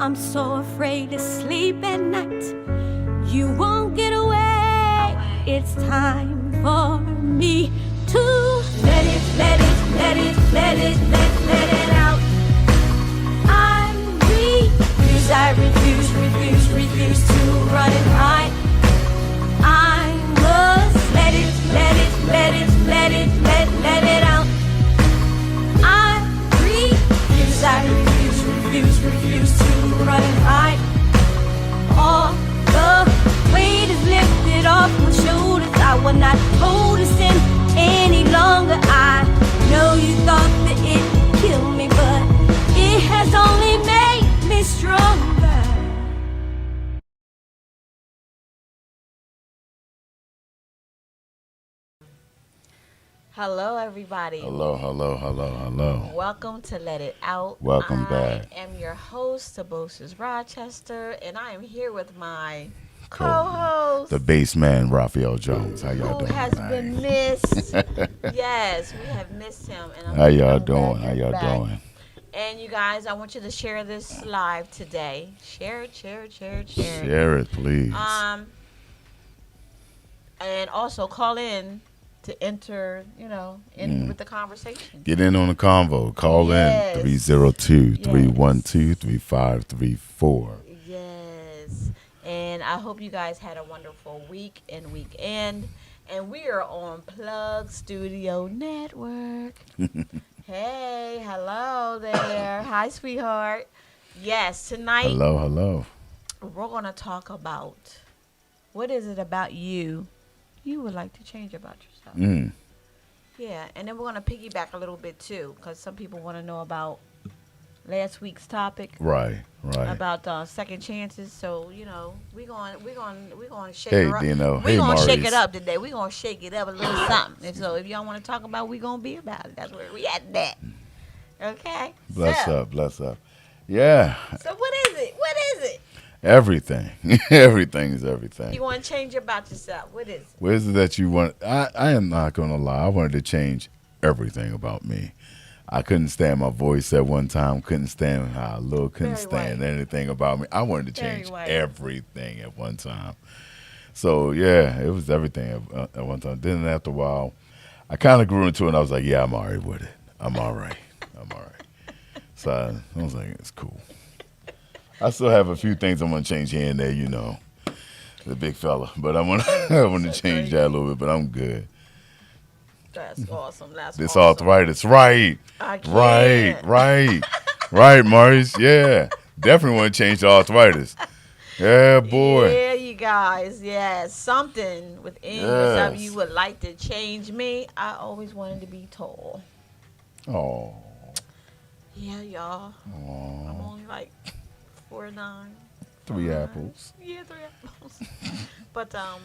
I'm so afraid to sleep at night. You won't get away. It's time for me to let it, let it, let it, let it, let it out. I refuse to run and hide. I must let it, let it, let it, let it, let it out. I refuse to run and hide. All the weight is lifted off my shoulders. I will not hold this in any longer. I know you thought that it would kill me, but it has only made me stronger. Hello, everybody. Hello. Welcome to Let It Out. Welcome back. I am your host, Tabosas Rochester, and I am here with my co-host, the bassman, Raphael Jones. How y'all doing? Who has been missed. Yes, we have missed him. And How y'all doing? And you guys, I want you to share this live today. Share it. Share it, please. And also call in to enter, with the conversation. Get in on the convo. Call in 302-312-3534. Yes. And I hope you guys had a wonderful week and weekend. And we are on Plug Studio Network. Hey, hello there. Hi, sweetheart. Yes, tonight. Hello. We're going to talk about what is it about you would like to change about yourself. Yeah, and then we're going to piggyback a little bit too, because some people want to know about last week's topic. Right. About second chances. So we're going to shake it up. Dino. We're going to shake it up today. We're going to shake it up a little something. And so if y'all want to talk about, we're going to be about it. That's where we at that. Okay. Bless up. Yeah. So what is it? Everything. Everything is everything. You want to change about yourself. What is it? What is it that you want? I am not going to lie. I wanted to change everything about me. I couldn't stand my voice at one time. Couldn't stand how I look. Couldn't stand anything about me. I wanted to change everything at one time. So, yeah, it was everything at one time. Then after a while, I kind of grew into it, and I was like, yeah, I'm all right with it. I'm all right. So I was like, it's cool. I still have a few things I'm going to change here and there, the big fella. But I want to change that a little bit, but I'm good. That's awesome. This arthritis, right, Maurice. Yeah, definitely want to change the arthritis. Yeah, boy. Yeah, you guys. Yeah, something within yourself you would like to change. Me, I always wanted to be tall. Oh. Yeah, y'all. Oh. I'm only like 4'9". 3 apples. Yeah, 3 apples. But I'm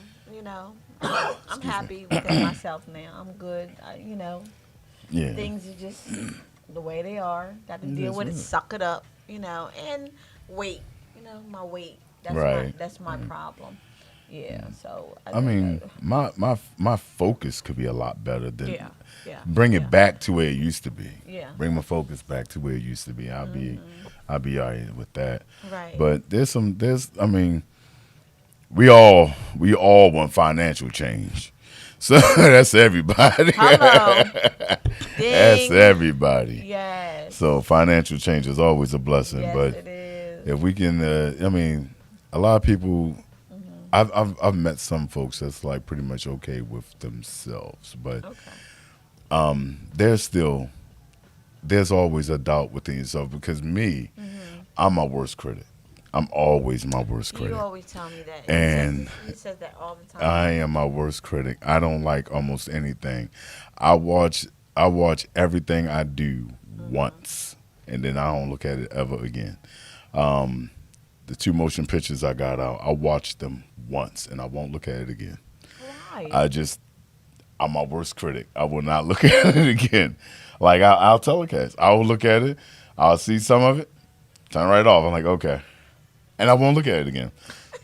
happy with myself now. I'm good. Yeah. Things are just the way they are. Got to deal with it. Suck it up. And weight. My weight. That's my problem. Yeah. So I mean, my focus could be a lot better than. Yeah. Bring it back to where it used to be. Yeah. Bring my focus back to where it used to be. I'll be all right with that. Right. But we all want financial change. So that's everybody. Hello. That's everybody. Yes. So financial change is always a blessing. Yes, but it is. if we can, a lot of people. I've met some folks that's like pretty much okay with themselves, but there's always a doubt within yourself because I'm my worst critic. I'm always my worst critic. You always tell me that. And he says that all the time. I am my worst critic. I don't like almost anything. I watch everything I do once, and then I don't look at it ever again. The 2 motion pictures I got out, I watched them once, and I won't look at it again. Why? I'm my worst critic. I will not look at it again. Like, I'll telecast. I will look at it. I'll see some of it, turn right off. I'm like, okay. And I won't look at it again.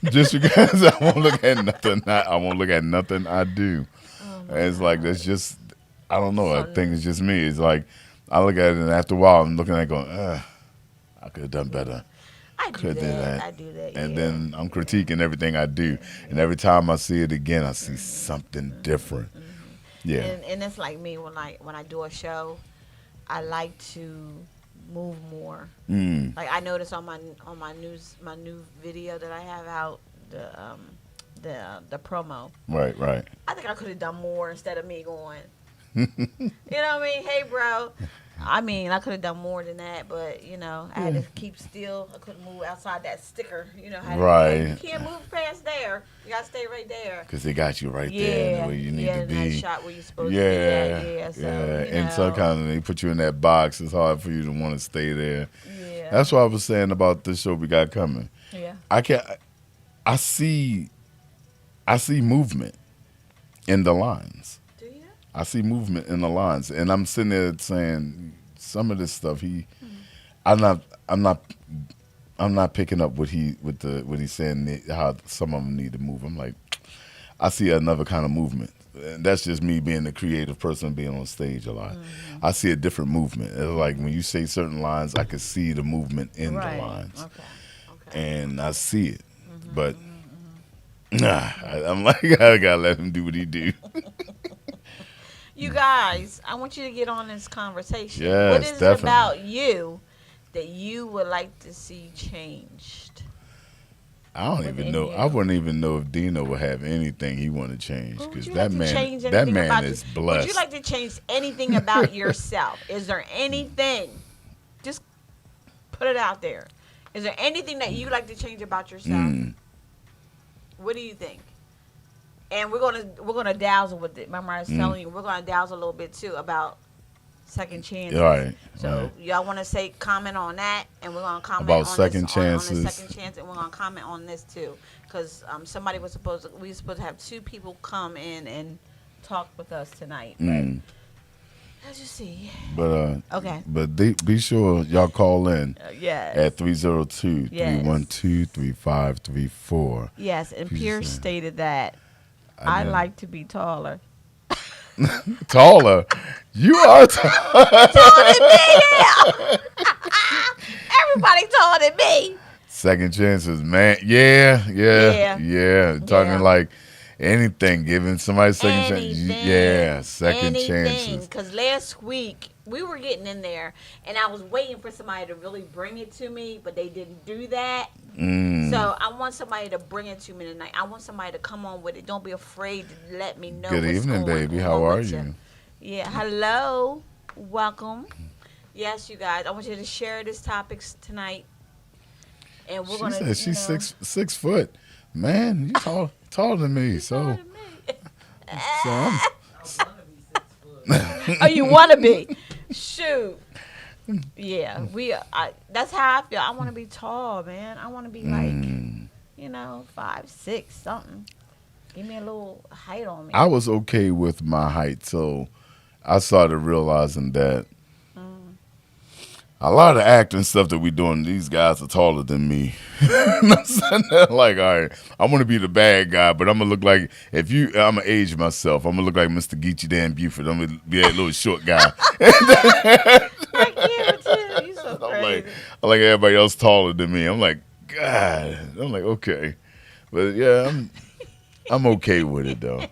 Just because I won't look at nothing. I won't look at nothing I do. And it's like, that's just, I don't know. I think it's just me. It's like, I look at it, and after a while, I'm looking at it going, I could have done better. I do could do that. that. I do that. And yeah. then I'm critiquing everything I do. And every time I see it again, I see something different. Yeah. And it's like me when I do a show, I like to move more. Mm. Like I noticed on my new video that I have out, the promo. Right, right. I think I could have done more instead of me going. You know what I mean? Hey, bro. I mean, I could have done more than that, but I had to keep still. I couldn't move outside that sticker. Right. You can't move past there. You gotta stay right there. Because they got you right there where you need to in be. that shot where you're supposed to be at. Yeah, so, And sometimes they put you in that box. It's hard for you to want to stay there. Yeah. That's what I was saying about this show we got coming. Yeah. I see movement in the lines. Do you? I see movement in the lines, and I'm sitting there saying some of this stuff. I'm not picking up what he's saying. How some of them need to move. I'm like, I see another kind of movement. And that's just me being the creative person, being on stage a lot. Mm-hmm. I see a different movement. It's like when you say certain lines, I can see the movement in the lines, and I see it, but. I'm like, I gotta let him do what he do. You guys, I want you to get on this conversation. Yes, what is definitely. it about you that you would like to see changed? I don't even know. I wouldn't even know if Dino would have anything he want to change, because that man is blessed. Would you like to change anything about yourself? Is there anything? Just put it out there. Is there anything that you like to change about yourself? What do you think? And we're gonna dazzle with it. Remember I was telling you we're gonna dazzle a little bit too about second chances. Right. So y'all want to comment on that, and we're gonna comment about on second chances. on the second chance, and we're gonna comment on this too, because we were supposed to have 2 people come in and talk with us tonight. But let's just see. But okay. But be sure y'all call in. Yes. At 302-312-3534. Yes, and Pierce stated that I like to be taller. Taller? You are taller than me. Everybody taller than me. Second chances, man. Yeah. Talking like anything, giving somebody second chance. Yeah, second chances. Because last week we were getting in there, and I was waiting for somebody to really bring it to me, but they didn't do that. So I want somebody to bring it to me tonight. I want somebody to come on with it. Don't be afraid to let me know. Good evening, baby. How are you? Yeah, hello. Welcome. Yes, you guys. I want you to share this topics tonight. And we're going to. She's 6 foot. Man, you taller than me. So I'm. Oh, you want to be? Shoot. Yeah, that's how I feel. I want to be tall, man. I want to be like, 5'6", something. Give me a little height on me. I was okay with my height, so I started realizing that a lot of acting stuff that we doing, these guys are taller than me. I'm sitting there like, all right, I want to be the bad guy, but I'm gonna look like I'm gonna age myself. I'm gonna look like Mr. Geechee Dan Buford. I'm gonna be that little short guy. I can't too. You so crazy. I'm like everybody else taller than me. I'm like, God. I'm like, okay, but yeah, I'm okay with it though.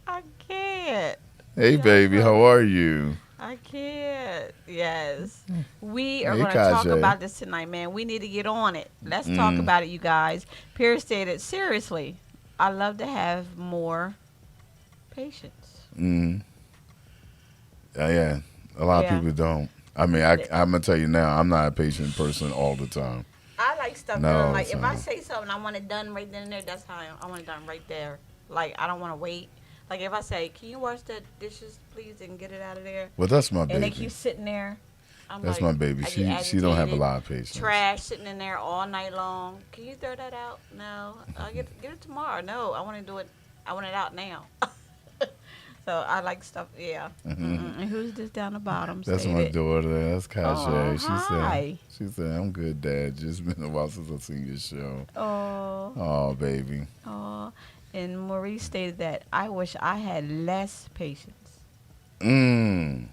I can't. Hey, baby, how are you? I can't. Yes. We are going to talk about this tonight, man. We need to get on it. Let's talk about it, you guys. Pierce stated, seriously, I love to have more patience. Yeah. A lot of people don't. I mean, I'm going to tell you now, I'm not a patient person all the time. I like stuff done. Like, if I say something, I want it done right then and there. That's how I want it done right there. Like, I don't want to wait. Like, if I say, can you wash the dishes, please, and get it out of there? Well, that's my baby. And they keep sitting there. That's my baby. She don't have a lot of patience. Trash sitting in there all night long. Can you throw that out? No. I'll get it tomorrow. No, I want to do it. I want it out now. So I like stuff. Yeah. And who's this down the bottom? That's my daughter. That's Kasha. Hi. She said, I'm good, Dad. Just been a while since I've seen your show. Oh, baby. Oh. And Maurice stated that I wish I had less patience. I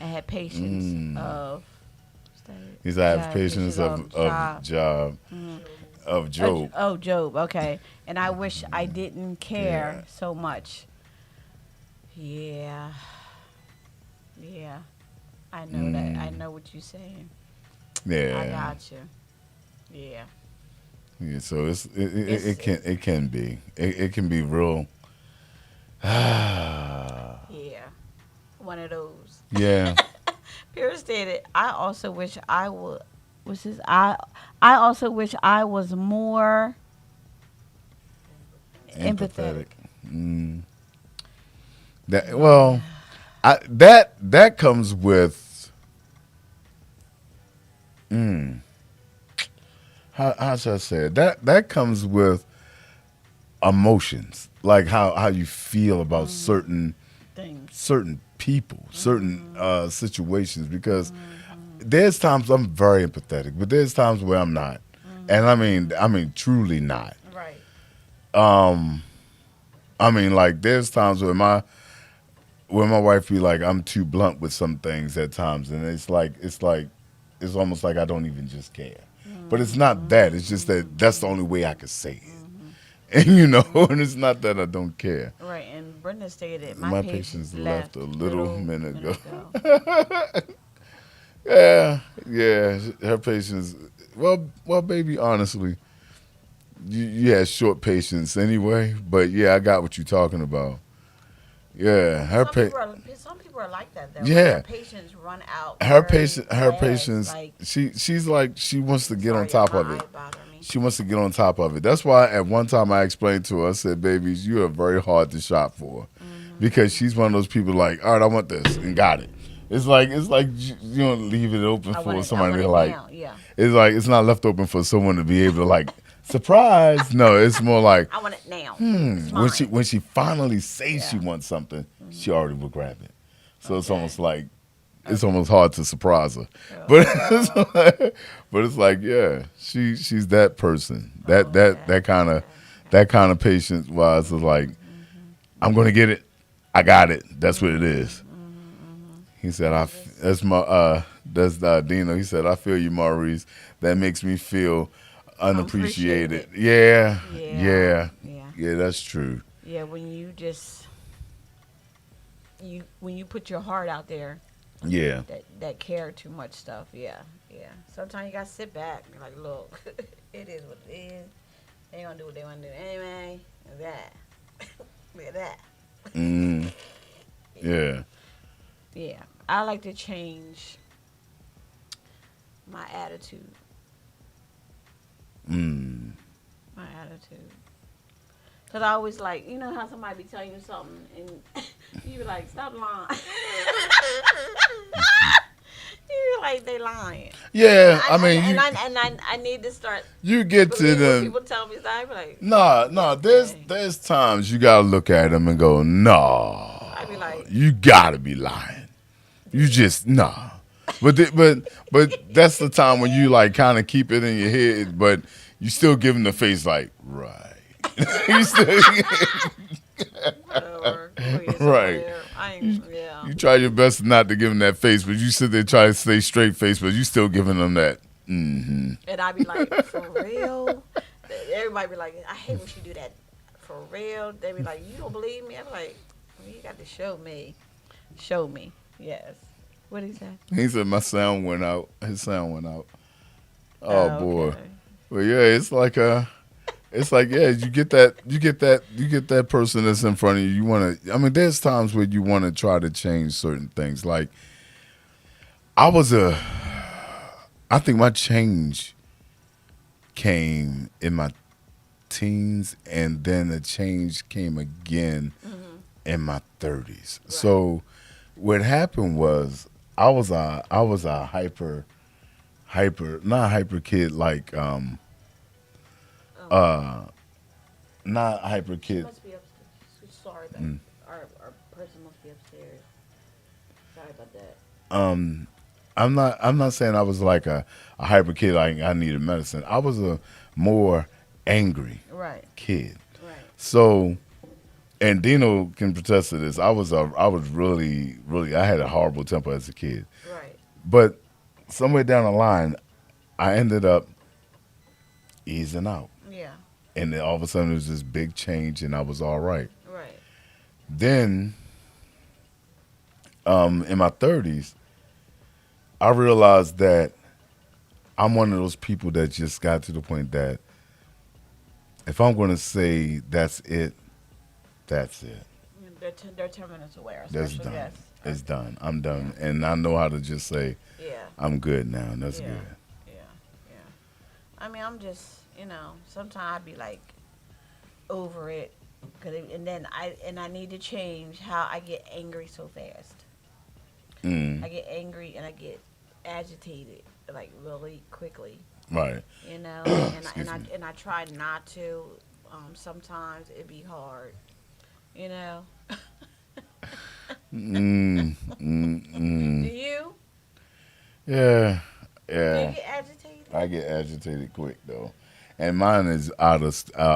had patience of He said, I have patience of Job, of Job. Oh, Job. Okay. And I wish I didn't care so much. Yeah. Yeah. I know that. I know what you're saying. Yeah. I got you. Yeah. Yeah. So it can be real. Yeah. One of those. Yeah. Pierre stated, I also wish I would. What's this? I also wish I was more empathetic. That comes with how should I say it? That comes with emotions, like how you feel about certain people, certain situations. Because there's times I'm very empathetic, but there's times where I'm not, and I mean truly not. Right. I mean, like, there's times where my wife be like, I'm too blunt with some things at times, and it's almost like I don't even just care. But it's not that. It's just that's the only way I could say it. And and it's not that I don't care. Right. And Brenda stated, my patience left a little minute ago. Yeah. Her patience. Well, baby, honestly, you had short patience anyway. But yeah, I got what you're talking about. Yeah, some people are like that though. Yeah, their patience run out. Her patience. Like, She's like, she wants to get on top of it. She wants to get on top of it. That's why at one time I explained to her, I said, "Babies, you are very hard to shop for," because she's one of those people like, "All right, I want this," and got it. It's like you don't leave it open for somebody to like. Yeah. It's like it's not left open for someone to be able to like surprise. No, it's more like I want it now. When she finally says she wants something, she already will grab it. So it's almost like it's almost hard to surprise her. But it's like yeah, she's that person. That kind of patience wise is like I'm gonna get it. I got it. That's what it is. He said, that's Dino. He said, I feel you, Maurice. That makes me feel unappreciated. Yeah, that's true. Yeah, when you just when you put your heart out there. Yeah. That care too much stuff. Yeah. Sometimes you gotta sit back and be like, look, it is what it is. They gonna do what they wanna do anyway. And that. Look at that. Yeah. Yeah. I like to change my attitude. My attitude. Because I always like, you know how somebody be telling you something and you be like, stop lying. You be like, they lying. Yeah, I need to start. You get to them. People tell me that, I be like, no. There's times you gotta look at them and go, no. I be like, you gotta be lying. You just nah. But that's the time when you like kind of keep it in your head, but you still give them the face like right. You still, whatever. Right. You try your best not to give them that face, but you sit there try to stay straight face, but you still giving them that. And I be like, for real? Everybody be like, I hate when she do that. For real? They be like, you don't believe me? I be like, well, you got to show me. Show me. Yes. What did he say? He said my sound went out. His sound went out. Oh boy. Okay. Well, yeah, it's like yeah, you get that person that's in front of you. You want to. I mean, there's times where you want to try to change certain things. Like I think my change came in my teens, and then the change came again in my 30s. Right. So what happened was I was a hyper not hyper kid like not hyper kid. Must be upstairs. Sorry, our person must be upstairs. Sorry about that. I'm not saying I was like a hyper kid like I needed medicine. I was a more angry kid. Right. So, and Dino can protest to this. I was really I had a horrible temper as a kid. Right. But somewhere down the line, I ended up easing out. Yeah. And then all of a sudden, there was this big change, and I was all right. Right. Then, in my 30s, I realized that I'm one of those people that just got to the point that if I'm going to say that's it, that's it. They're 10 minutes away. Our That's special done. guest. It's done. I'm done. And I know how to just say, Yeah. I'm good now. And that's Yeah. good. Yeah. Yeah. I mean, I'm just, sometimes I'd be like over it. And then I need to change how I get angry so fast. Mm, I get angry and I get agitated like really quickly. right. And I try not to. Sometimes it'd be hard. Mm, Do mm. you? Yeah. Do you Yeah. get agitated? I get agitated quick, though. And mine is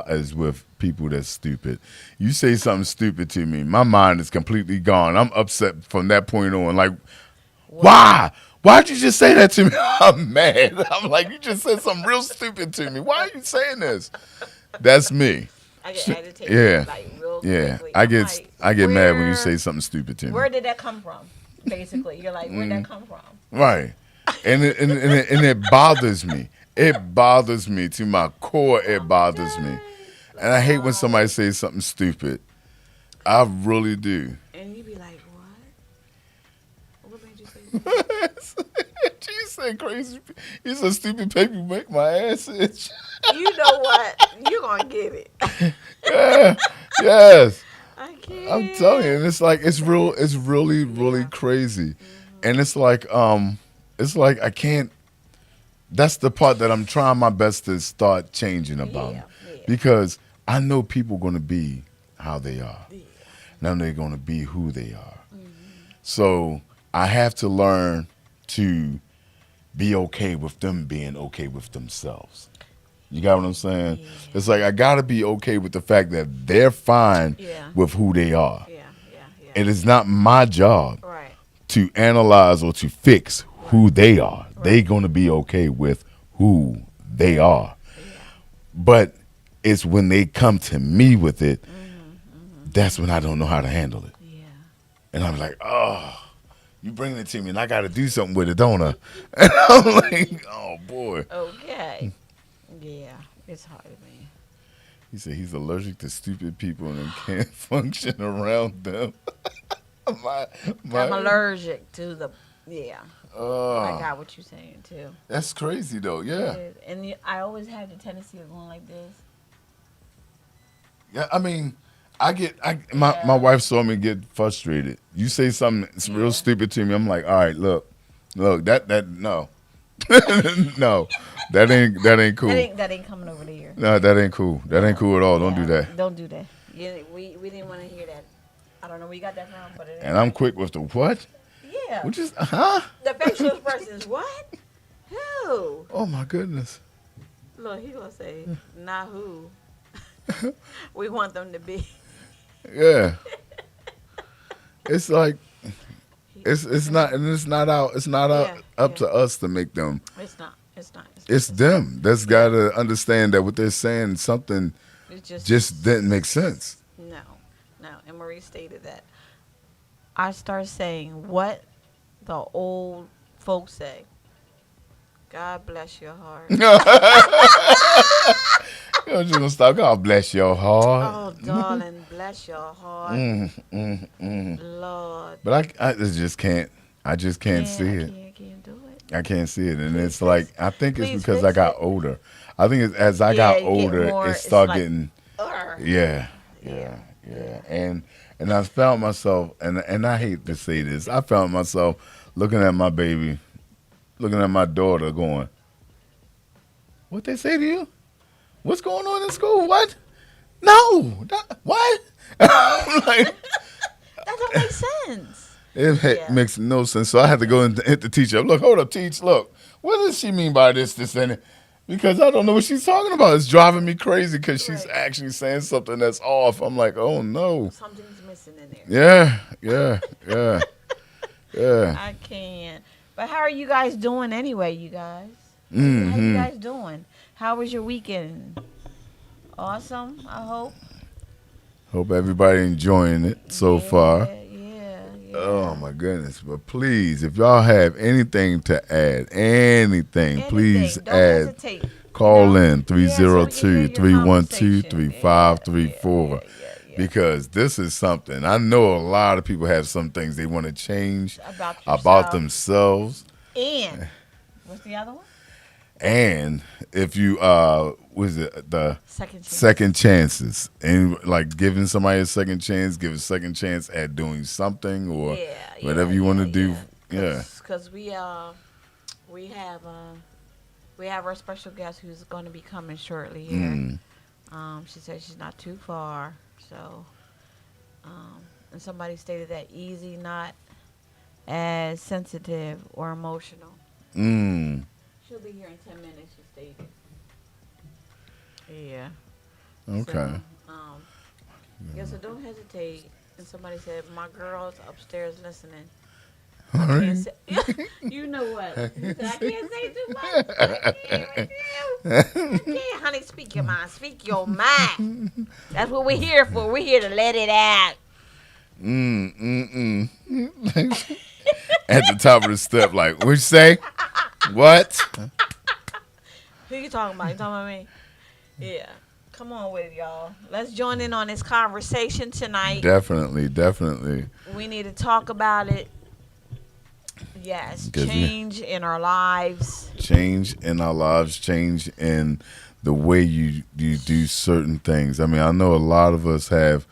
is with people that's stupid. You say something stupid to me, my mind is completely gone. I'm upset from that point on. Like, why? Why'd you just say that to me? I'm mad. I'm like, you just said something real stupid to me. Why are you saying this? That's me. I get agitated. Yeah. Like real Yeah, quickly. I I'm get like, I get mad when you where- say something stupid to me. Where did that come from? Basically, you're like, where'd that come from? Right, and it bothers me. It bothers me to my core. It bothers me, and I hate when somebody says something stupid. I really do. And you be like, what? What made you say that? You said crazy. You said stupid paper make my ass itch. You know what? You're gonna get it. Yeah, yes. I can't. I'm telling you, and it's like it's real. It's really, really crazy, and it's like I can't. That's the part that I'm trying my best to start changing about, Yeah. because I know people going to be how they are. Yeah. Now they're going to be who they are. So I have to learn to be okay with them being okay with themselves. You got what I'm saying? Yeah. It's like I got to be okay with the fact that they're fine Yeah. with who they are. Yeah. It is not my job Right. to analyze or to fix who they are. They're going to be okay with who they are. Yeah. But it's when they come to me with it, that's when I don't know how to handle it. Yeah. And I'm like, oh, you bring it to me and I got to do something with it, don't I? And I'm like, oh, boy. Okay. Yeah. It's hard, man. He said he's allergic to stupid people and can't function around them. I'm allergic to the. Yeah. I Oh, got what you're saying too. that's crazy, though. Yeah. And I always had the tendency of going like this. Yeah, I mean, my wife saw me get frustrated. You say something that's real stupid to me, I'm like, all right, look, that no, no, that ain't cool. That ain't coming over the ear. No, that ain't cool. That ain't cool at all. Don't do Yeah, that. Don't do that. Yeah, we didn't want to hear that. I don't know where you got that from, but it ain't. And I'm quick with the what? Yeah. Which is huh? The facial expressions. What? Who? Oh my goodness. Look, he gonna say, not who. We want them to be. Yeah. It's like it's not out Yeah, up to us to make them. It's not. It's them that's got to understand that what they're saying something It's just didn't make sense. No. And Marie stated that. I start saying what the old folks say. God bless your heart. You're just gonna stop. God bless your heart. Oh, darling, bless your heart. Lord. But I just can't. I just can't see it. I can't do it. I can't see it, and Please it's like I think it's please because I fix got it. older. I think it's, as I got you get older, more- it it's started like, getting Urgh. yeah. And I found myself, and I hate to say this, I found myself looking at my baby, looking at my daughter, going, "What they say to you? What's going on in school? What? No, what?" I'm like, That don't make sense. it Yeah. makes no sense. So I had to go and hit the teacher up. Look, hold up, teach. Look, what does she mean by this, and it? Because I don't know what she's talking about. It's driving me crazy because she's Right. actually saying something that's off. I'm like, oh no. Something's missing in there. Yeah. I can't. But how are you guys doing anyway, you guys? How you guys doing? How was your weekend? Awesome, I hope. Hope everybody enjoying it so far. Yeah. Oh my goodness! But please, if y'all have anything to add, anything, please Don't add. hesitate. Call in so we can hear your 302-312-3534 Yeah. because this is something. I know a lot of people have some things they want to change About about yourself. themselves. And what's the other one? And if you was it the Second chance. second chances and like giving somebody a second chance, give a second chance at doing something or whatever you want to do. Yeah. Because we have our special guest who's going to be coming shortly here. She said she's not too far, so and somebody stated that easy, not as sensitive or emotional. She'll be here in 10 minutes, she stated. Yeah. Okay. So don't hesitate. And somebody said, my girl's upstairs listening. All right. You know what? I can't say too much. I can't, honey. Speak your mind. Speak your mind. That's what we're here for. We're here to let it out. At the top of the step, like, what you say? What? Who you talking about? You talking about me? Yeah. Come on with it, y'all. Let's join in on this conversation tonight. Definitely. We need to talk about it. Yes, change in our lives. Change in our lives, change in the way you do certain things. I mean, I know a lot of us have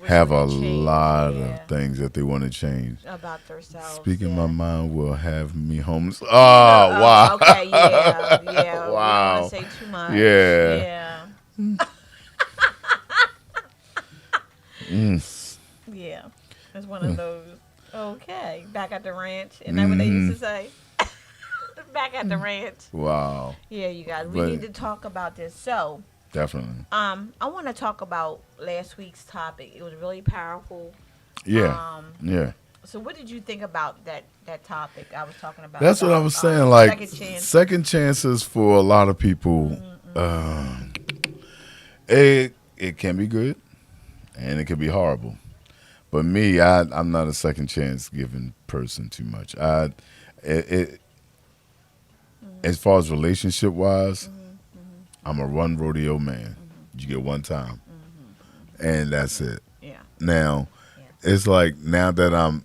a lot of things that they want to change. About themselves. Speaking my mind will have me homeless. Oh, wow. Okay, yeah. Wow. We don't want to say too much. Yeah. Yeah. It's one of those. Okay. Back at the ranch. Isn't that what they used to say? Back at the ranch. Wow. Yeah, you guys. We need to talk about this. So, definitely. I want to talk about last week's topic. It was really powerful. Yeah. So what did you think about that topic I was talking about? That's what I was saying. Like second chances for a lot of people, it can be good and it can be horrible. But me, I'm not a second chance giving person too much. As far as relationship wise, I'm a one rodeo man. You get one time, and that's it. Yeah. Now, it's like now that I'm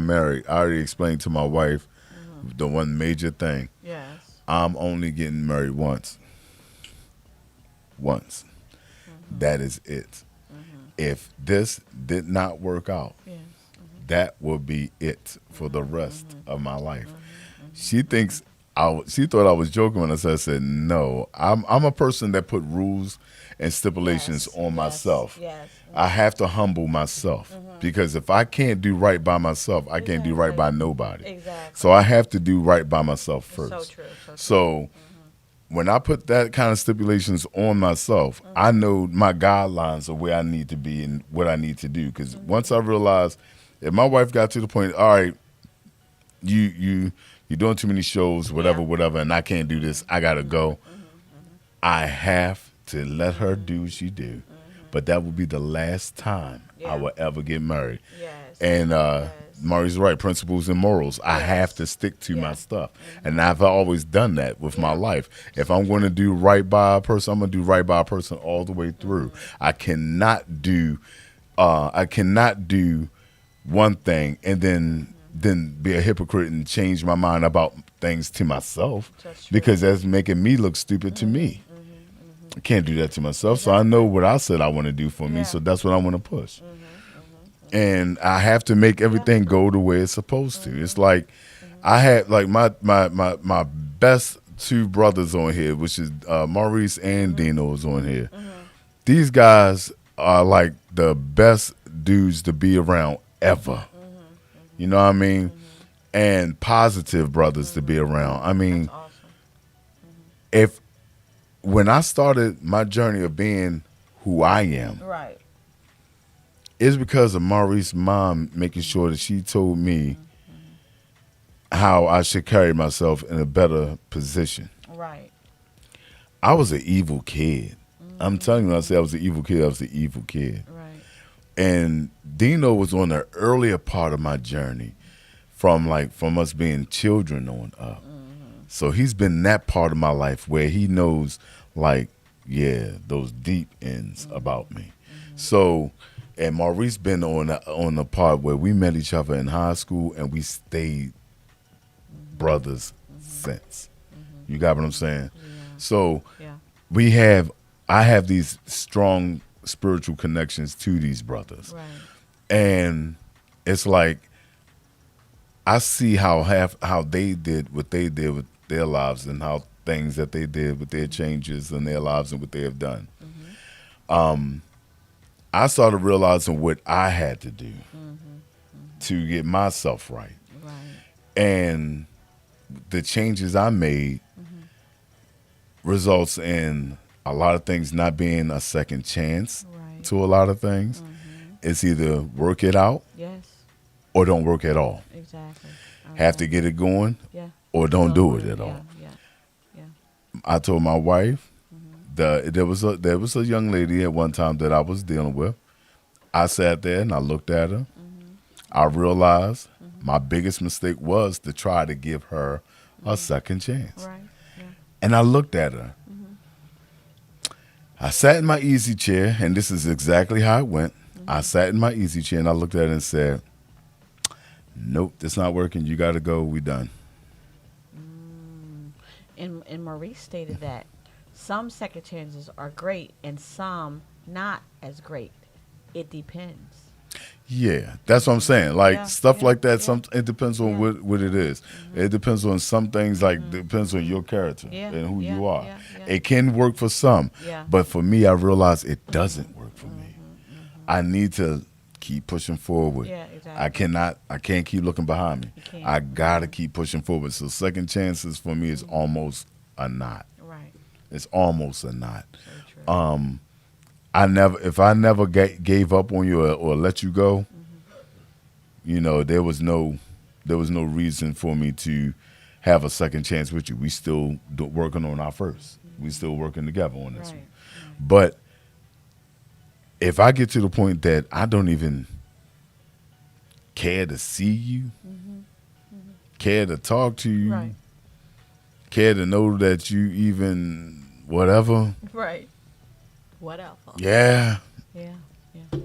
married, I already explained to my wife the one major thing. Yes. I'm only getting married once. That is it. If this did not work out, that will be it for the rest of my life. She thought I was joking when I said no. I'm a person that put rules and stipulations on myself. Yes. I have to humble myself because if I can't do right by myself, I can't do right by nobody. Exactly. So I have to do right by myself first. So true. So when I put that kind of stipulations on myself, I know my guidelines of where I need to be and what I need to do. Because once I realized, if my wife got to the point, all right, you're doing too many shows, whatever, and I can't do this, I gotta go. I have to let her do what she do. But that will be the last time I will ever get married. Yes. And Mari's right, principles and morals. I have to stick to my stuff. And I've always done that with my life. If I'm going to do right by a person, I'm going to do right by a person all the way through. I cannot do one thing and then be a hypocrite and change my mind about things to myself because that's making me look stupid to me. I can't do that to myself. So I know what I said I want to do for me. So that's what I want to push. And I have to make everything go the way it's supposed to. It's like I had like my best two brothers on here, which is Maurice and Dino is on here. These guys are like the best dudes to be around ever. You know what I mean? And positive brothers to be around. I mean, when I started my journey of being who I am, Right. it's because of Maurice's mom making sure that she told me how I should carry myself in a better position. Right. I was an evil kid. I'm telling you, when I say I was an evil kid, I was an evil kid. Right. And Dino was on the earlier part of my journey from us being children on up. So he's been in that part of my life where he knows those deep ends about me. So, and Maurice been on the part where we met each other in high school and we stayed brothers since. You got what I'm saying? Yeah. So Yeah. I have these strong spiritual connections to these brothers. Right. And it's like I see how they did what they did with their lives and how things that they did with their changes in their lives and what they have done. I started realizing what I had to do to get myself right. Right. And the changes I made results in a lot of things not being a second chance Right. to a lot of things. It's either work it out Yes. or don't work at all. Exactly. Have to get it going Yeah. or don't do it at all. Yeah. Yeah. I told my wife there was a young lady at one time that I was dealing with. I sat there and I looked at her. I realized my biggest mistake was to try to give her a second chance. Right. Yeah. And I looked at her. I sat in my easy chair, and this is exactly how it went. I sat in my easy chair and I looked at her and said, "Nope, that's not working. You got to go. We done." And Maurice stated that some second chances are great and some not as great. It depends. Yeah, that's what I'm saying. Like Yeah, stuff yeah, like that. yeah. It depends on Yeah. what it is. It depends on some things. Depends on your character Yeah, and who yeah, you are. yeah, yeah. It can work for some, Yeah. but for me, I realize it doesn't work for me. I need to keep pushing forward. Yeah, exactly. I can't keep looking behind me. You can't. I gotta keep pushing forward. So second chances for me is almost a not. Right. It's almost a not. So true. If I never gave up on you or let you go, there was no reason for me to have a second chance with you. We still working on our first. We still working together on this Right. one. But if I get to the point that I don't even care to see you, care to talk to you, Right. care to know that you even whatever, Right. Whatever. yeah. Yeah. Yeah.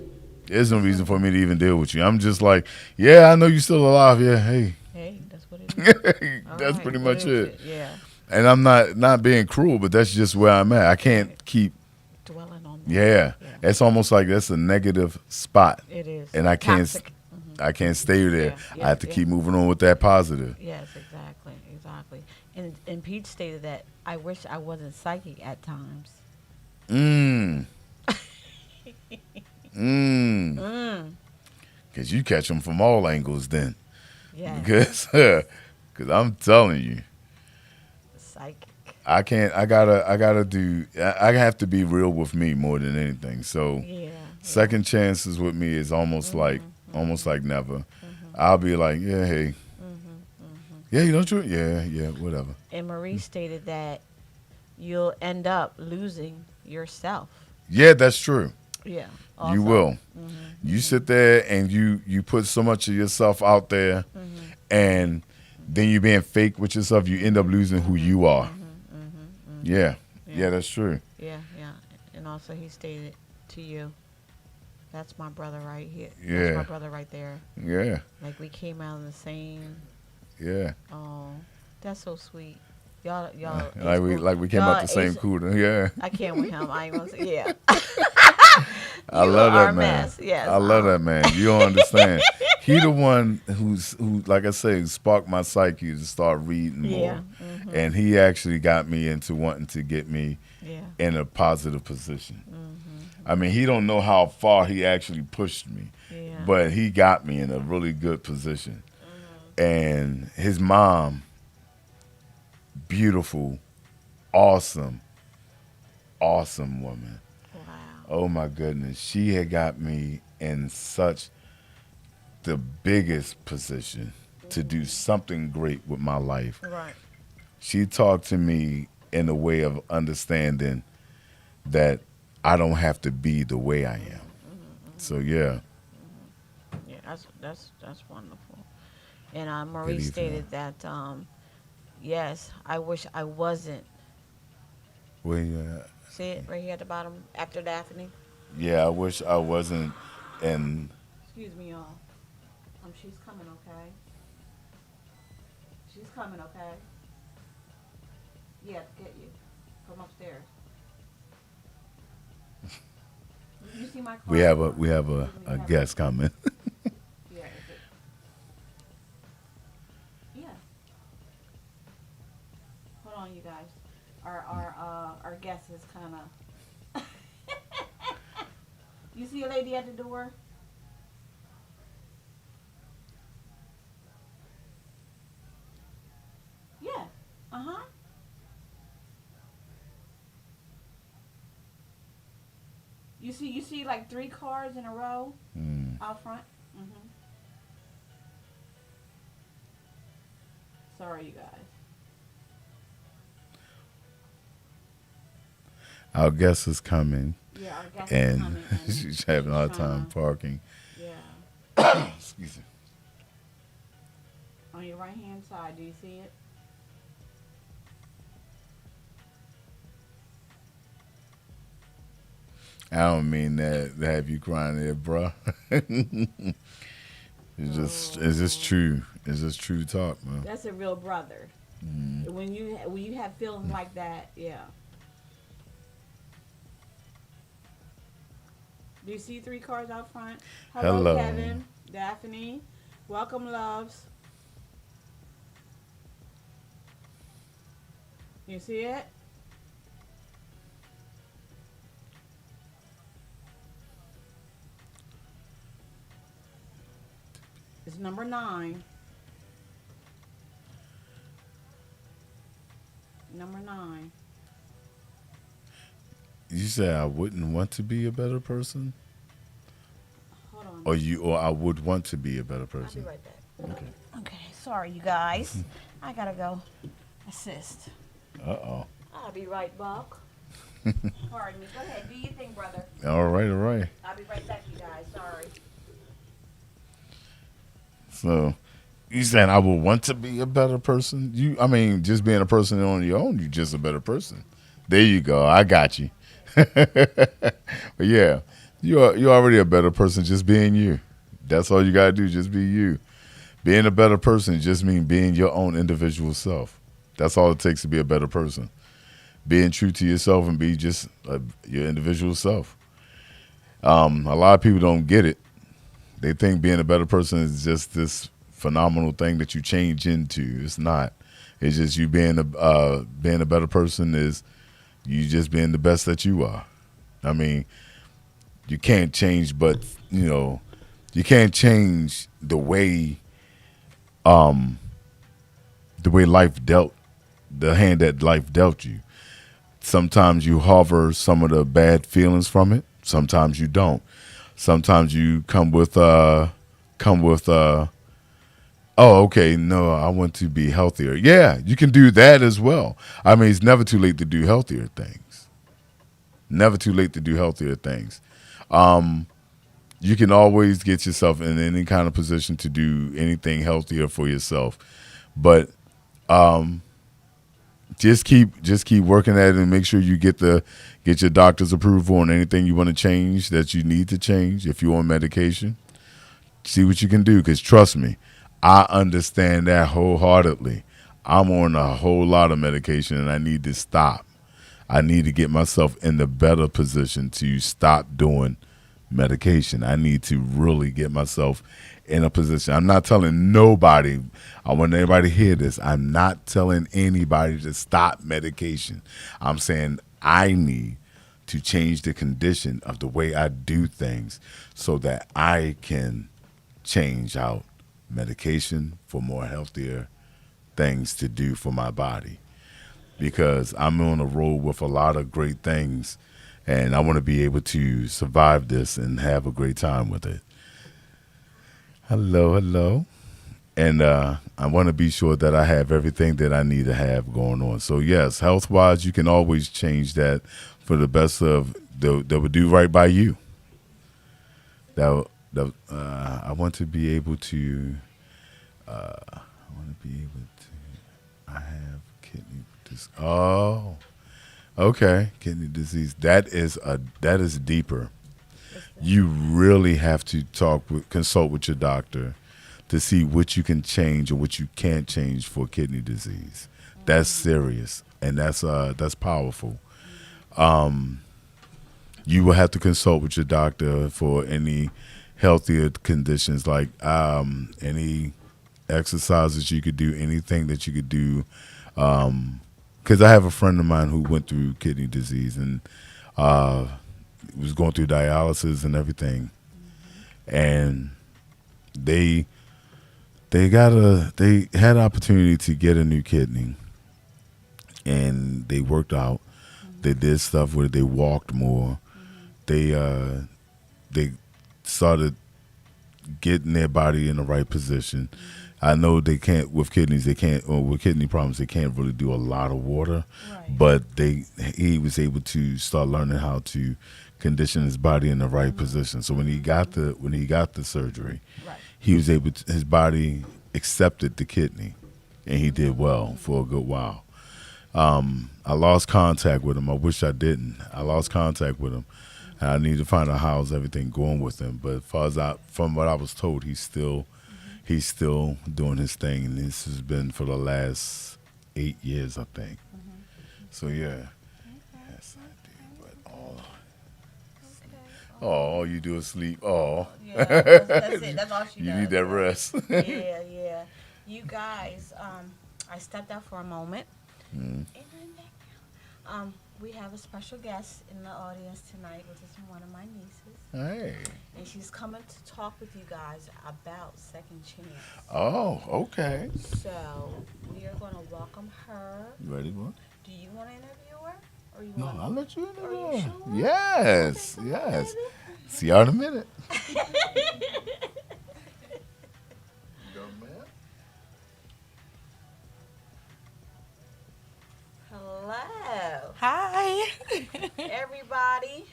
There's no reason for me to even deal with you. I'm just like, yeah, I know you're still alive. Yeah, hey. Hey, that's what it is. All That's right, pretty what much is it. Yeah. And I'm not being cruel, but that's just where I'm at. I can't keep, Dwelling on that. yeah. It's almost like that's a negative spot. It is. And I can't Toxic. stay there. Yeah, yeah, I have to yeah. keep moving on with that positive. Yes, exactly. Exactly. And Pete stated that I wish I wasn't psychic at times. Because you catch them from all angles then. Yeah. Because I'm telling you, Psychic. I have to be real with me more than anything. So Yeah. second chances with me is almost like never. I'll be like, yeah, hey. Yeah, you don't you? Yeah, whatever. And Marie stated that you'll end up losing yourself. Yeah, that's true. Yeah. You also. will. You sit there and you put so much of yourself out there, and then you're being fake with yourself. You end up losing who you are. Yeah, that's true. Yeah, yeah. And also he stated to you, that's my brother right here. Yeah. That's my brother right there. Yeah, Like we came out in the same. yeah. Oh, that's so sweet. Y'all. Like we came out the same cooler. Yeah, I can't with him. I ain't gonna say yeah. I You love are that a man. mess. Yes. I love that man. You don't understand. He the one who, like I say, sparked my psyche to start reading more. Yeah. And he actually got me into wanting to get me Yeah. in a positive position. I mean, he don't know how far he actually pushed me, Yeah. but he got me in a really good position. And his mom, beautiful, awesome woman. Wow. Oh my goodness, she had got me in such the biggest position to do something great with my life. Right. She talked to me in a way of understanding that I don't have to be the way I am. So yeah. Yeah, that's wonderful. And Marie evening. stated that yes, I wish I wasn't. Where you at? See it right here at the bottom after Daphne. Yeah, I wish I wasn't in. Excuse me, y'all. She's coming, okay? She's coming, okay? Yeah, get you. Come upstairs. You see my car? We have a guest coming. Yeah, is it? Yeah. Hold on, you guys. Our guest is kind of. You see a lady at the door? Yeah. Uh-huh. You see like 3 cars in a row out front? Mm-hmm. Sorry, you guys. Our guest is coming, Yeah, our guest is and coming. she's having a hard time trying parking. Yeah. Excuse me. On your right hand side, do you see it? I don't mean that to have you crying there, bruh. It's just true. It's just true talk, man. That's a real brother. When you have feelings like that, yeah. Do you see 3 cars out front? Hello. Kevin, Daphne. Welcome, loves. You see it? It's number 9. Number 9. You said I wouldn't want to be a better person, Hold on. or I would want to be a better I'll be person. right back. Okay. Okay, sorry, you guys. I gotta go assist. Uh I'll be right back. Pardon me. Go ahead. Do your thing, brother. oh. All right. I'll be right back, you guys. Sorry. So, you saying I would want to be a better person? I mean, just being a person on your own, you're just a better person. There you go. I got you. But yeah, you're already a better person just being you. That's all you gotta do. Just be you. Being a better person just means being your own individual self. That's all it takes to be a better person. Being true to yourself and be just your individual self. A lot of people don't get it. They think being a better person is just this phenomenal thing that you change into. It's not. It's just you being a better person is you just being the best that you are. I mean, you can't change, but you can't change the way life dealt, the hand that life dealt you. Sometimes you harbor some of the bad feelings from it. Sometimes you don't. Sometimes you come with oh, okay, no, I want to be healthier. Yeah, you can do that as well. I mean, it's never too late to do healthier things. Never too late to do healthier things. You can always get yourself in any kind of position to do anything healthier for yourself. But just keep working at it and make sure you get your doctor's approval on anything you want to change that you need to change. If you're on medication, see what you can do, because trust me, I understand that wholeheartedly. I'm on a whole lot of medication and I need to stop. I need to get myself in the better position to stop doing medication. I need to really get myself in a position. I'm not telling nobody. I want everybody to hear this. I'm not telling anybody to stop medication. I'm saying I need to change the condition of the way I do things so that I can change out medication for more healthier things to do for my body. Because I'm on a road with a lot of great things, and I want to be able to survive this and have a great time with it. Hello. And I want to be sure that I have everything that I need to have going on. So yes, health wise, you can always change that for the best of that would do right by you. I want to be able to. I want to be able to. I have kidney disease. Oh, okay, kidney disease. That is deeper. You really have to consult with your doctor to see what you can change or what you can't change for kidney disease. That's serious, and that's powerful. You will have to consult with your doctor for any healthier conditions, like any exercises you could do, anything that you could do. Because I have a friend of mine who went through kidney disease and was going through dialysis and everything, and they had opportunity to get a new kidney, and they worked out. They did stuff where they walked more. They started getting their body in the right position. I know they can't with kidneys. They can't, or with kidney problems, they can't really do a lot of water. Right. But he was able to start learning how to condition his body in the right position. So when he got the surgery, Right. he was able to, his body accepted the kidney, and he did well for a good while. I lost contact with him. I wish I didn't. I lost contact with him. And I need to find out how's everything going with him. But from what I was told, he's still doing his thing, and this has been for the last 8 years, I think. So yeah, yes, I do. But all you do is sleep. Oh, Yeah, that's it. That's all she you does. need that rest. Yeah. You guys, I stepped out for a moment. Mhm. And I'm back now. We have a special guest in the audience tonight, which is one of my nieces. Hey. And she's coming to talk with you guys about Second Chance. Oh, okay. So we are going to welcome her. You ready, boy? Do you want to interview her? Or you No, want I'll let you in Are you there. sure? Yes, Okay, come on, yes. baby. See y'all in a minute. Hello, Hi. everybody.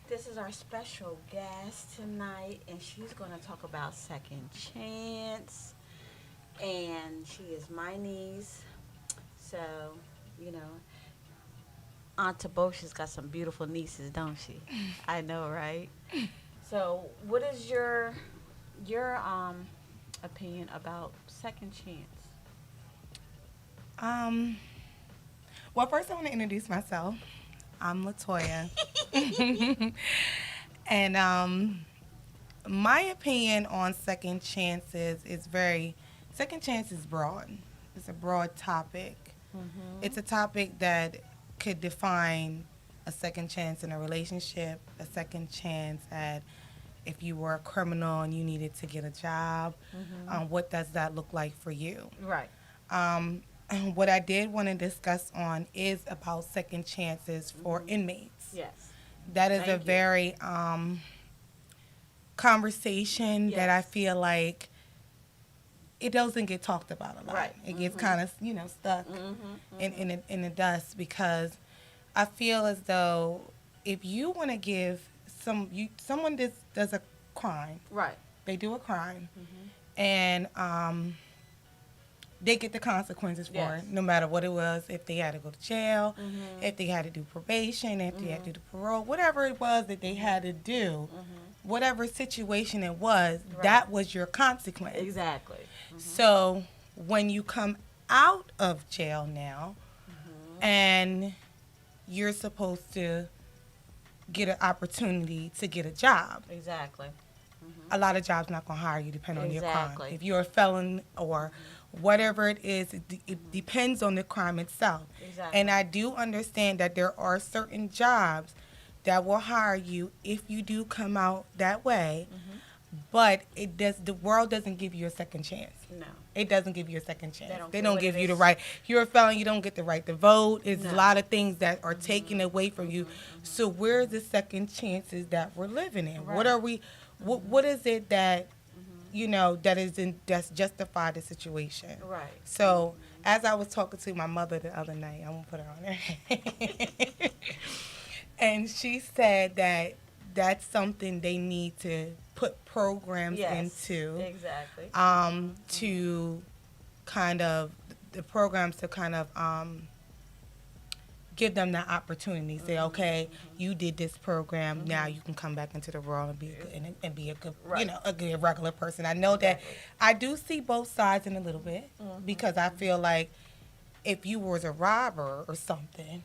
This is our special guest tonight, and she's going to talk about Second Chance. And she is my niece. So, you know, Aunt Tabosha's got some beautiful nieces, don't she? I know, right? So, what is your opinion about Second Chance? Well, first I want to introduce myself. I'm Latoya. And my opinion on second chances is second chance is broad. It's a broad topic. It's a topic that could define a second chance in a relationship, a second chance at if you were a criminal and you needed to get a job. What does that look like for you? Right. What I did want to discuss on is about second chances for inmates. Yes. That is Thank a you. very conversation that I Yes. feel like it doesn't get talked about a lot. Right. It gets kind of stuck in the dust, because I feel as though if you want to give someone does a crime, Right. they do a crime, and they get the consequences for Yes. it, no matter what it was. If they had to go to jail, if they had to do probation, if they had to do parole, whatever it was that they had to do, whatever situation it was, Right. that was your consequence. Exactly. So when you come out of jail now, and you're supposed to get an opportunity to get a job, Exactly. a lot of jobs not going to hire you depending on your crime. Exactly. If you're a felon or whatever it is, it depends on the crime itself. Exactly. And I do understand that there are certain jobs that will hire you if you do come out that way, but the world doesn't give you a second chance. No. It doesn't give you a second chance. don't They care don't what give it you the is. right. If you're a felon, you don't get the right to vote. It's No. a lot of things that are taken away from you. So where's the second chances that we're living in? Right. What are we? What is it that that's justified the situation. Right. So as I was talking to my mother the other night, I'm gonna put her on there, and she said that that's something they need to put programs into, Exactly. to kind of the programs to kind of give them the opportunity. Say, okay, you did this program, now you can come back into the world and be a good, and be a good, Right. a good regular person. I know that I do see both sides in a little bit, because I feel like if you was a robber or something,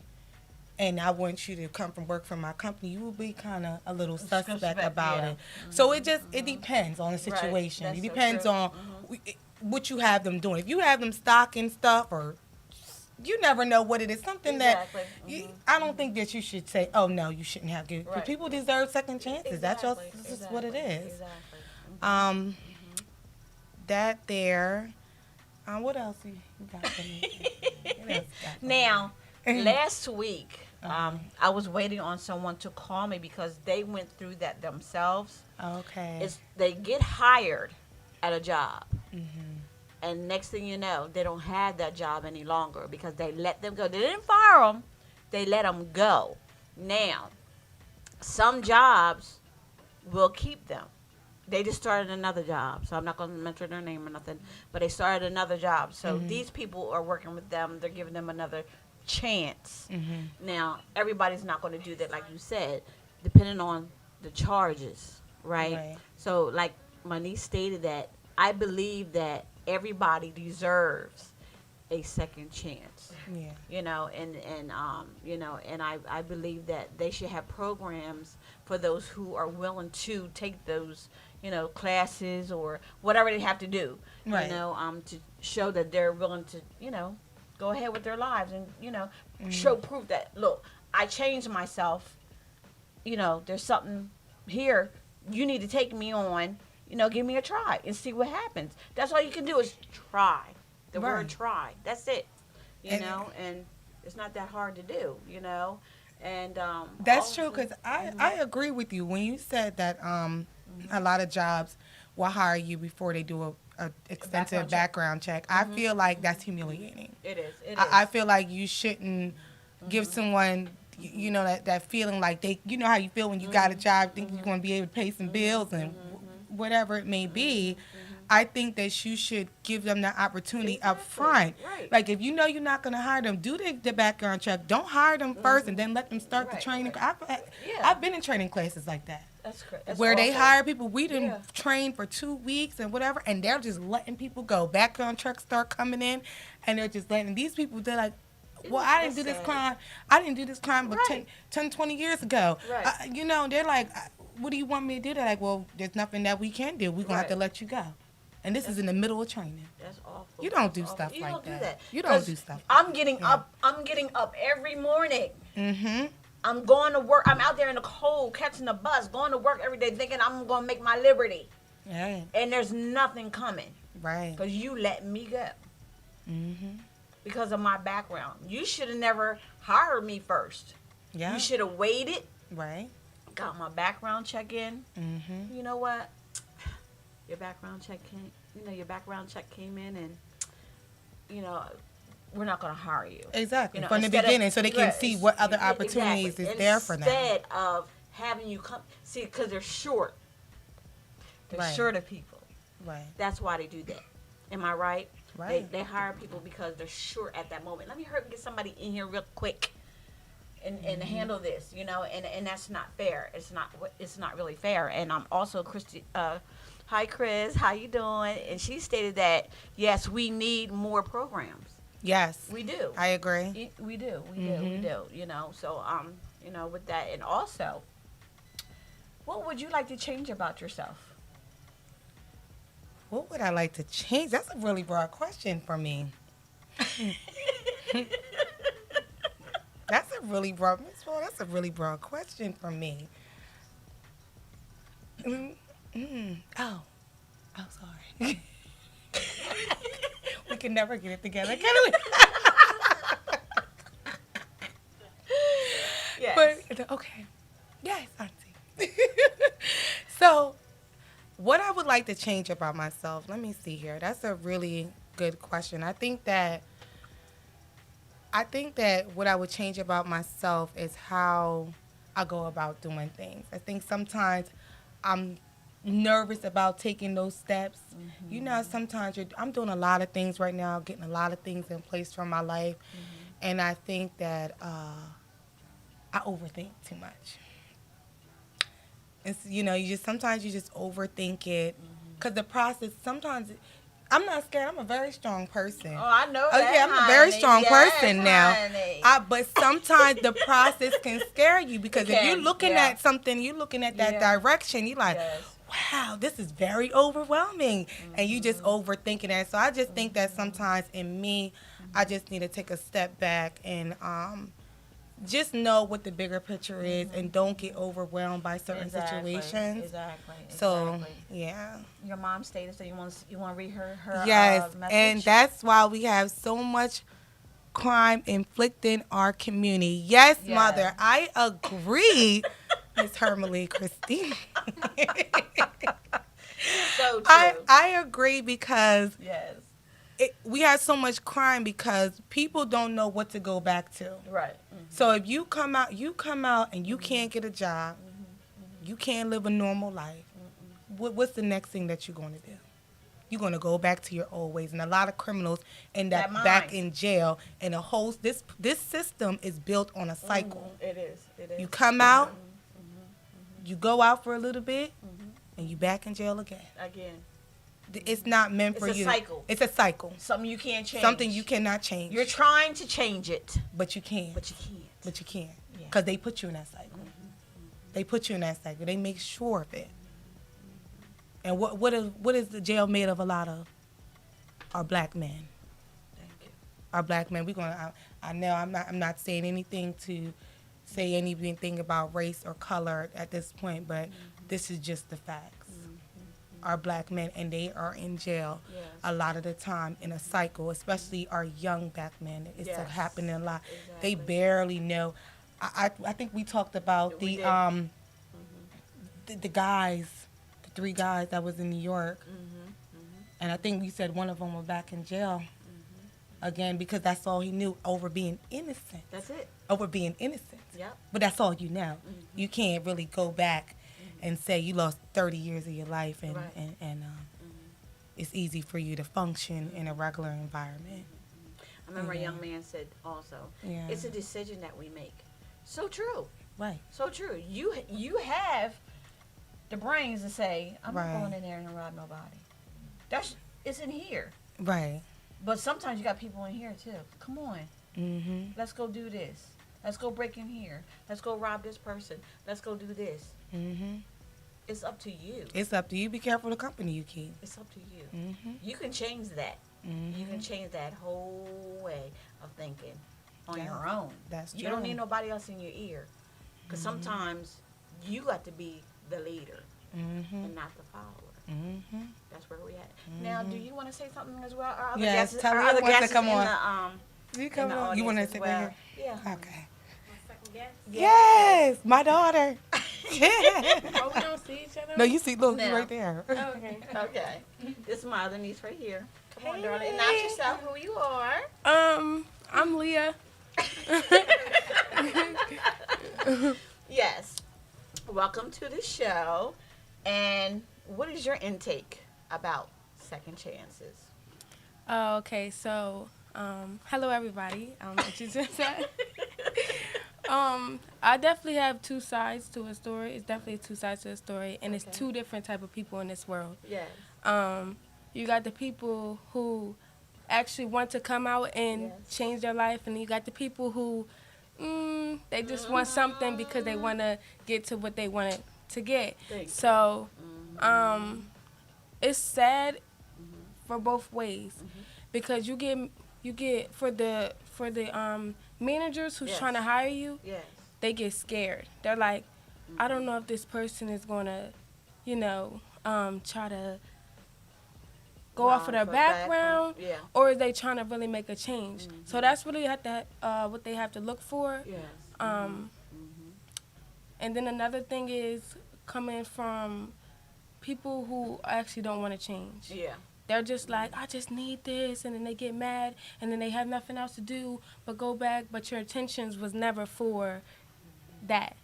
and I want you to come from work for my company, you will be kind of a little suspect about yeah. it. So it depends on the situation. That's It so depends true. on what you have them doing. If you have them stocking stuff, or you never know what it is. Something Exactly. that I don't think that you should say, oh no, you shouldn't have given. Right. People deserve second chances. That's just what it is. Exactly. That there. What else you got for me? What else you got for me? Now, last week, I was waiting on someone to call me because they went through that themselves. Okay. They get hired at a job, and next thing you know, they don't have that job any longer because they let them go. They didn't fire them; they let them go. Now, some jobs will keep them. They just started another job, so I'm not going to mention their name or nothing, but they started another job. So these people are working with them. They're giving them another chance. Now, everybody's not going to do that, like you said, depending on the charges, right? So, like my niece stated, that I believe that everybody deserves a second chance. Yeah. And I believe that they should have programs for those who are willing to take those, classes or whatever they have to do, Right. to show that they're willing to, go ahead with their lives and, show proof that, look, I changed myself, there's something here, you need to take me on, give me a try and see what happens. That's all you can do is try. The Right. word try. That's it. And- And it's not that hard to do, And That's also- true, because I agree with you when you said that a lot of jobs will hire you before they do a extensive background check. I feel like that's humiliating. It is. I feel like you shouldn't give someone, that feeling like they, how you feel when you got a job, think you're going to be able to pay some bills and whatever it may be. I think that you should give them the opportunity up front. Right. Like, if you know you're not going to hire them, do the background check. Don't hire them first and then let them start the Right, training. right. Yeah. I've been in training classes like that. That's correct. Where they awful. hire people, we didn't Yeah. train for 2 weeks and whatever, and they're just letting people go. Background checks start coming in, and they're just letting these people, they're like, well, I didn't do this That's crime. I didn't do this crime but Right. 10, 20 years ago. Right. They're like, what do you want me to do? They're like, well, there's nothing that we can do. We're going to have to Right. let you go. And this is in the middle of training. That's awful. You don't do That's stuff awful. You like don't that. do that. You don't 'Cause do stuff I'm getting up. I'm getting up every morning. Mm-hmm. I'm going to work. I'm out there in the cold, catching the bus, going to work every day, thinking I'm going to make my liberty. Right. And there's nothing coming Right. because you let me go Mm-hmm. because of my background. You should have never hired me first. Yeah. You should have waited, Right. got my background check in. Mm-hmm. You know what? Your background check came. Your background check came in, and we're not going to hire you. Exactly. You know, From the instead of- beginning, so they can right, see what other exactly. opportunities is there for them. Instead of having you come, see, because they're short. They're Right. short of people. Right. That's why they do that. Am I right? Right. They hire people because they're short at that moment. Let me hurry get somebody in here real quick and handle this, and that's not fair. It's not really fair. And I'm also Christy. Hi, Chris. How you doing? And she stated that yes, we need more programs. Yes. We do. I agree. We do. So with that, and also, what would you like to change about yourself? What would I like to change? That's a really broad question for me. That's a really broad. That's a really broad question for me. Oh, sorry. We can never get it together, can we? Yes. But okay, yes, Auntie. So, What I would like to change about myself, let me see here. That's a really good question. I think that what I would change about myself is how I go about doing things. I think sometimes I'm nervous about taking those steps. You know, sometimes I'm doing a lot of things right now, getting a lot of things in place for my life, and I think that I overthink too much. It's, you know, sometimes you just overthink it, because the process sometimes. I'm not scared. I'm a very strong person. Oh, I know that. Okay, I'm a very strong Yes, person now. honey. But sometimes the process can scare you, because if you're looking yeah. at something, you're looking at that direction, you're like, Yes. wow, this is very overwhelming. And you just overthinking it. So I just think that sometimes in me, I just need to take a step back and just know what the bigger picture is and don't get overwhelmed by certain situations. Exactly. So, yeah. Your mom stated, so you want to read her Yes, message? and that's why we have so much crime inflicting our community. Yes, Mother, I agree, Miss Hermalee Christine. So true. I agree, because yes. we have so much crime because people don't know what to go back to. Right. So if you come out and you can't get a job, you can't live a normal life, what's the next thing that you're going to do? You're going to go back to your old ways. And a lot of criminals end up back in jail. And this system is built on a cycle. It is. You come out, you go out for a little bit, and you back in jail again. It's not meant for you. It's a cycle. It's a cycle. Something you can't change. Something you cannot change. You're trying to change it. But you can't. But you can't. But you can't. Because they put you in that cycle. They put you in that cycle. They make sure of it. And what is the jail made of? A lot of our black men. Thank you. Our black men. I know I'm not saying anything to say anything about race or color at this point, but this is just the facts. Our black men, and they are in jail a lot of the time in a cycle, especially our young black men. It's happening a lot. They barely know. I think we talked about the guys, the 3 guys that was in New York, and I think we said one of them was back in jail again, because that's all he knew, over being innocent. That's it. Over being innocent. Yep. But that's all you know. You can't really go back and say you lost 30 years of your life, and it's easy for you to function in a regular environment. I remember a young man said also, it's a decision that we make. So true. Right. So true. You have the brains to say, I'm not going in there and rob nobody. It's in here. Right. But sometimes you got people in here too. Come on. Let's go do this. Let's go break in here. Let's go rob this person. Let's go do this. It's up to you. It's up to you. Be careful the company you keep. It's up to you. You can change that. You can change that whole way of thinking on your own. That's true. You don't need nobody else in your ear. Because sometimes you got to be the leader and not the follower. That's where we at. Now, do you want to say something as well? Our other Yes, guests, tell me our other who wants to guests come in on. the, You come in the on. You want to audience sit as well. right here? Yeah. Okay. Second guess. Yes, my daughter. Oh, we don't see each other? No, you see, look, you No. right there. Oh, okay. Okay. This is my other niece right here. Come on, darling. Announce yourself, who you are. I'm Leah. Yes. Welcome to the show. And what is your intake about second chances? Oh, okay. So, hello everybody. What you just said. I definitely have 2 sides to a story. It's definitely 2 sides to a story, and it's 2 different type of people in this world. Yes. You got the people who actually want to come out and change their life, and you got the people who they just want something because they want to get to what they wanted to get. So it's sad for both ways because you get for the managers who's trying to hire you, they get scared. They're like, I don't know if this person is gonna, try to go off of their background, or is they trying to really make a change. So that's really what they have to look for. And then another thing is coming from people who actually don't want to change. Yeah. They're just like, I just need this, and then they get mad, and then they have nothing else to do but go back. But your intentions was never for that.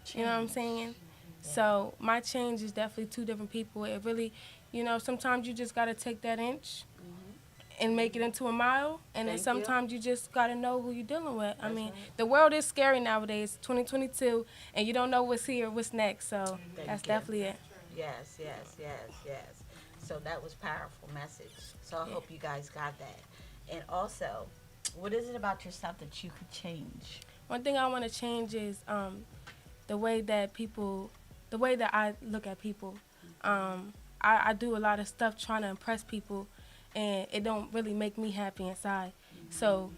You know what I'm saying? So my change is definitely two different people. It really, you know, sometimes you just got to take that inch and make it into a mile, and then sometimes you just got to know who you're dealing with. I mean, the world is scary nowadays, 2022, and you don't know what's here, what's next. So that's definitely it. Yes. So that was powerful message. So I hope you guys got that. And also, what is it about yourself that you could change? One thing I want to change is the way that I look at people. I do a lot of stuff trying to impress people, and it don't really make me happy inside. So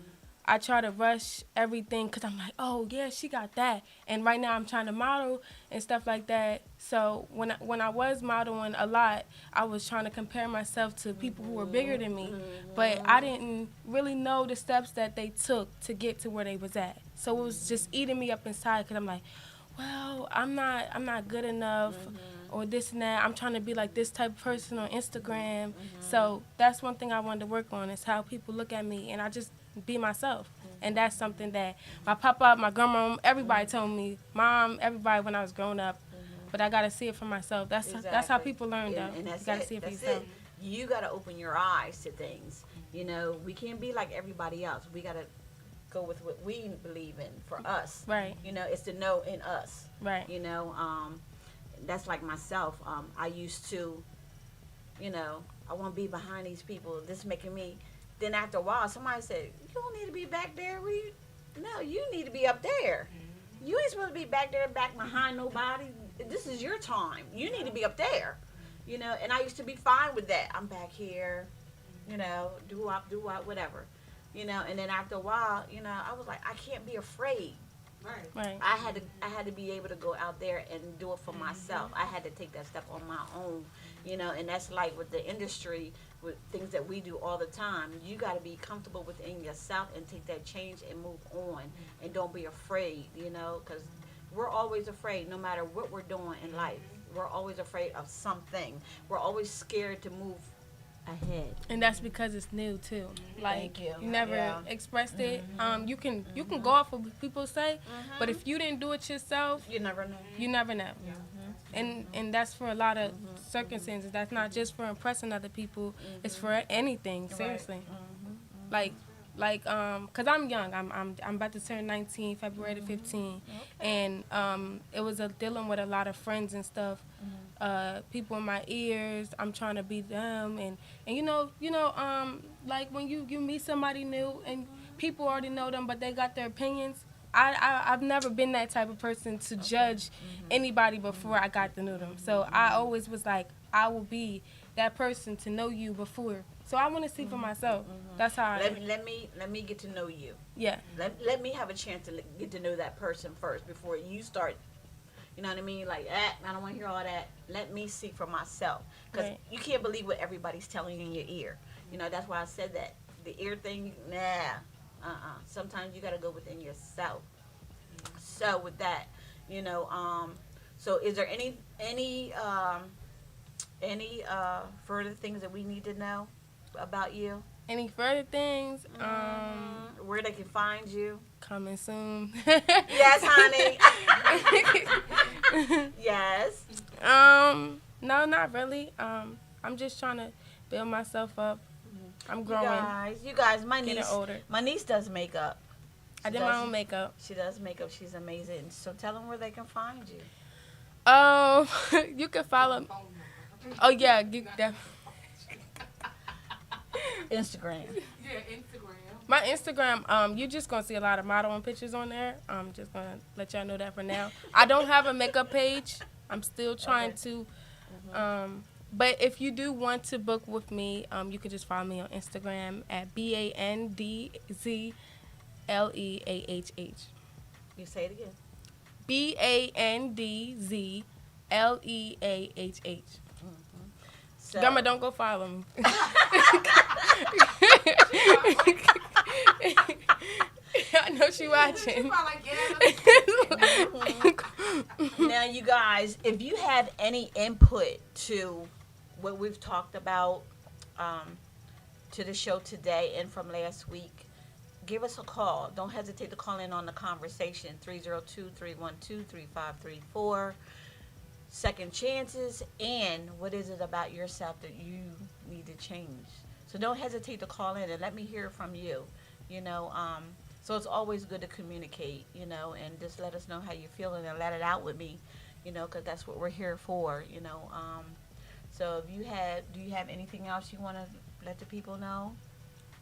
I try to rush everything because I'm like, oh, yeah, she got that. And right now I'm trying to model and stuff like that. So when I was modeling a lot, I was trying to compare myself to people who were bigger than me. But I didn't really know the steps that they took to get to where they was at. So it was just eating me up inside because I'm like, well, I'm not good enough or this and that. I'm trying to be like this type of person on Instagram. So that's one thing I wanted to work on is how people look at me, and I just be myself. And that's something that my papa, my grandma, everybody told me, Mom, everybody when I was growing up. But I got to see it for myself. That's how people learn, though. And You got to see it for yourself. You got to open your eyes to things. You know, we can't be like everybody else. We got to go with what we believe in for us. Right. You know, it's to know in us. Right. You know, that's like myself. I used to, you know, I want to be behind these people. This is making me. Then after a while, somebody said, you don't need to be back there. No, you need to be up there. You ain't supposed to be back there, back behind nobody. This is your time. You need to be up there. You know, and I used to be fine with that. I'm back here, you know, do what, whatever. You know, and then after a while, you know, I was like, I can't be afraid. Right. I had to be able to go out there and do it for myself. I had to take that step on my own, you know, and that's like with the industry, with things that we do all the time. You got to be comfortable within yourself and take that change and move on, and don't be afraid, you know, because we're always afraid no matter what we're doing in life. We're always afraid of something. We're always scared to move ahead. And that's because it's new too. Like Thank you. never expressed it. You can go off of what people say, but if you didn't do it yourself, You never know. you never know. And that's for a lot of circumstances. That's not just for impressing other people. It's for anything. Seriously. Cause I'm young. I'm about to turn 19, February the 15th, and it was dealing with a lot of friends and stuff. People in my ears. I'm trying to be them, and you know, like when you meet somebody new and people already know them, but they got their opinions. I've never been that type of person to judge anybody before I got to know them. So I always was like, I will be that person to know you before. So I want to see for myself. That's how Let me get to know you. Yeah. Let me have a chance to get to know that person first before you start. You know what I mean? Like, I don't want to hear all that. Let me see for myself. Because you can't believe what everybody's telling you in your ear. You know, that's why I said that. The ear thing, sometimes you got to go within yourself. So with that, you know, so is there any further things that we need to know about you? Any further things? Where they can find you? Coming soon. Yes, honey. Yes. No, not really. I'm just trying to build myself up. I'm growing. You guys, my Getting niece, older. my niece does makeup. I did my own makeup. She does makeup. She's amazing. So tell them where they can find you. You can follow. Oh yeah, Instagram. My Instagram, you're just gonna see a lot of modeling pictures on there. I'm just gonna let y'all know that for now. I don't have a makeup page. I'm still trying to. But if you do want to book with me, you can just follow me on Instagram at BANDZLEAHH. You say it again. BANDZLEAHH. So, Grandma, don't go follow me. I know she watching. now Now, you guys, if you have any input to what we've talked about to the show today and from last week, give us a call. Don't hesitate to call in on the conversation, 302-312-3534. Second chances, and what is it about yourself that you need to change? So don't hesitate to call in and let me hear from you. So it's always good to communicate, and just let us know how you're feeling and let it out with me, because that's what we're here for, So do you have anything else you want to let the people know?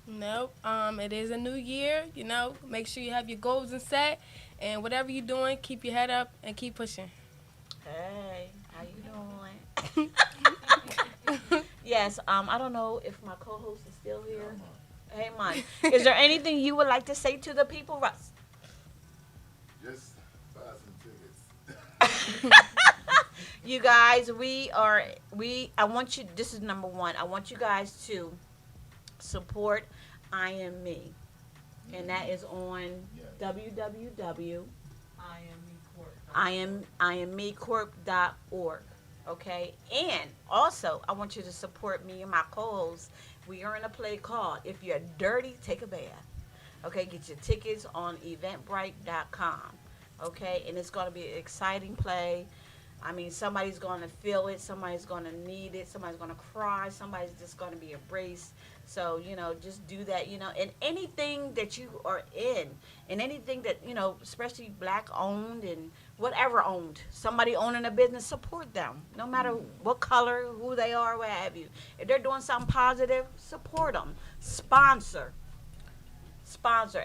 Nope. It is a new year, Make sure you have your goals and set, and whatever you're doing, keep your head up and keep pushing. Hey, how you doing? Yes, I don't know if my co-host is still here. Hey, Mike, is there anything you would like to say to the people, Russ? Just buy some tickets. You guys, I want you, this is number one, I want you guys to support I Am Me. And that is on www.IamMeCorp.org. Okay? And also, I want you to support me and my co-hosts. We are in a play called If You're Dirty, Take a Bath. Okay? Get your tickets on Eventbrite.com. Okay? And it's going to be an exciting play. I mean, somebody's going to feel it. Somebody's going to need it. Somebody's going to cry. Somebody's just going to be embraced. So, just do that, and anything that you are in, and anything that, especially black owned and whatever owned, somebody owning a business, support them. No matter what color, who they are, what have you. If they're doing something positive, support them. Sponsor.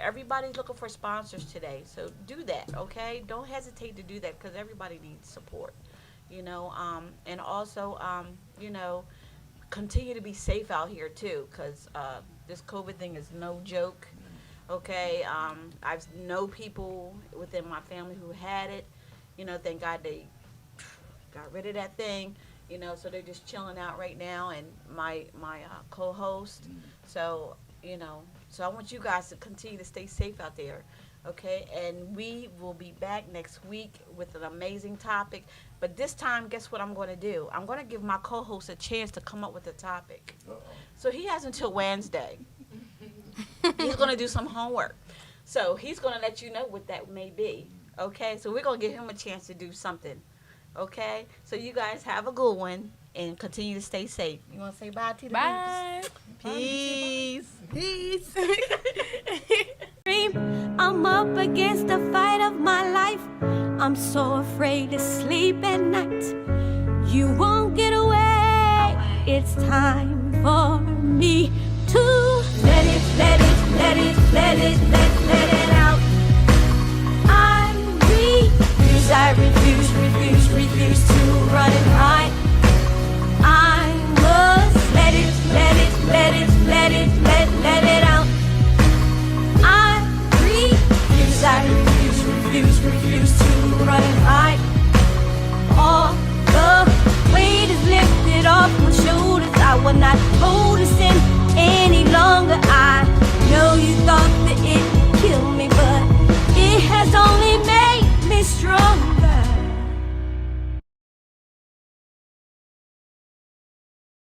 Everybody's looking for sponsors today. So do that, okay? Don't hesitate to do that because everybody needs support, and also, continue to be safe out here too, because this COVID thing is no joke. Okay, I've know people within my family who had it. Thank God they got rid of that thing. So they're just chilling out right now. And my co-host. So so I want you guys to continue to stay safe out there. Okay, and we will be back next week with an amazing topic. But this time, guess what I'm going to do? I'm going to give my co-host a chance to come up with a topic. So he has until Wednesday. He's going to do some homework. So he's going to let you know what that may be. Okay, so we're going to give him a chance to do something. Okay, so you guys have a good one and continue to stay safe. You want to say bye to the Bye. Peace. Peace. I'm up against the fight of my life. I'm so afraid to sleep at night. You won't get away. It's time for me to let it out. I refuse to run and hide. I must let it out. I refuse to run and hide.